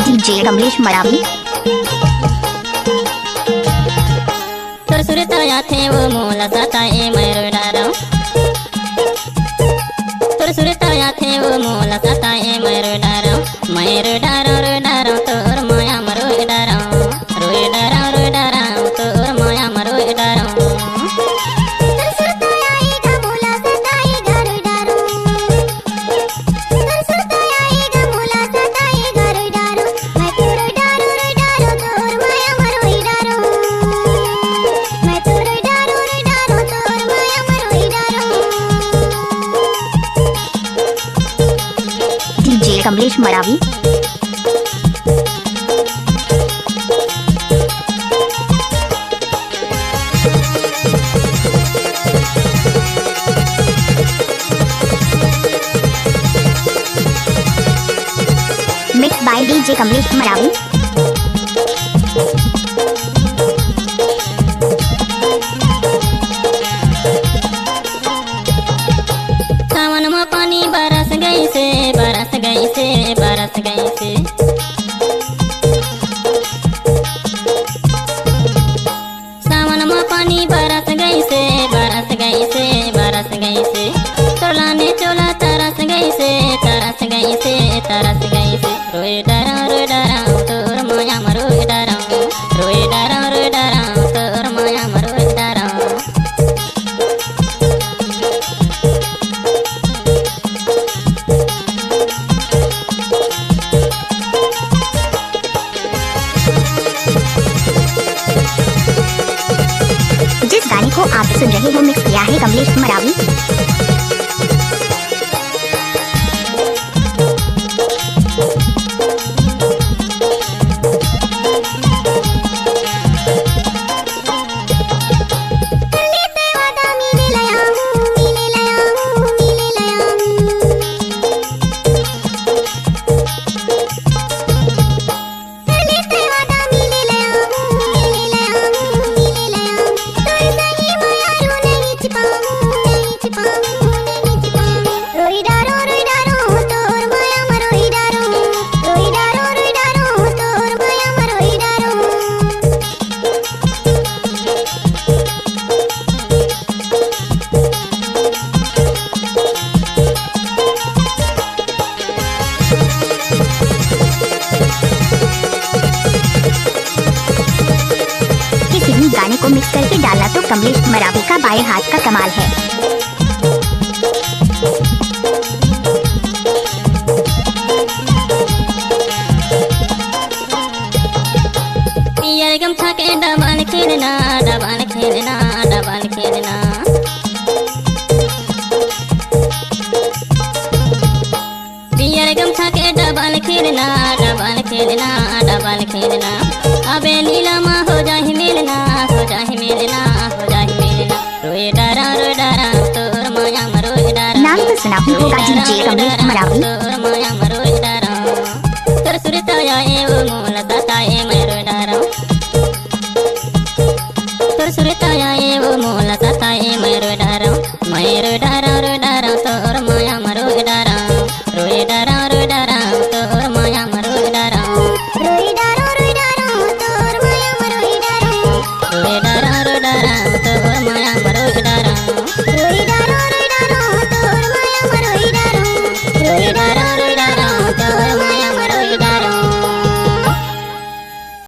DJ Kamlesh Maravi. सुरसुरताया थे वो मोला सताए मैरो डारो, सुरसुरताया थे वो मोला सताए मैरो डारो, मैरो डारो रो डारो तोर माया मरो डारो, रोए डारो रो डारो तोर माया मरो डारो। DJ Kamlesh Maravi. Mix by DJ Kamlesh Maravi. सावन में पानी बरस गई से, बरस गई से, बरस गई से। सावन में पानी बरस गई से, बरस गई से, बरस गई से। चोला ने चोला तरस गई से, तरस गई से, तरस गई से। रोए डरा रोए डरा तोर माया मरो डरा, रोए डरा रोए डरा तोर माया मरो डरा। जिस गाने को आप सुन रहे हो मिक्स किया है कमलेश मरावी। गाने को मिक्स करके डाला तो कमलेश मरावी का बाएं हाथ का कमाल है। पियर गमछा के डबल खेलना, डबल खेलना, डबल खेलना। पियर गमछा के डबल खेलना, डबल खेलना, डबल खेलना। अबे लीला माँ हो जाहि मिलना, हो जाहि मिलना, हो जाहि मिलना। रोए डरा रोए डरा तोर माया मरो डरा। नाम तो सुना ही होगा डीजे कमलेश मरावी। तोर माया मरो डरा, तोर सुरताया ए वो मोला सताए मैरो डरा, तोर सुरताया ए वो मोला सताए मैरो डरा, मैरो डरा रो डरा तोर माया मरो डरा, रोए डरा रो डरा तोर माया मरो डरा, रोई डारो रोई डारो तोर माया मरोई डारो, रोए डरा रो डरा तोर माया मरो डरा, रोई डारो रोई डारो तोर माया मरोई डारो, रोए डरा रो डरा तोर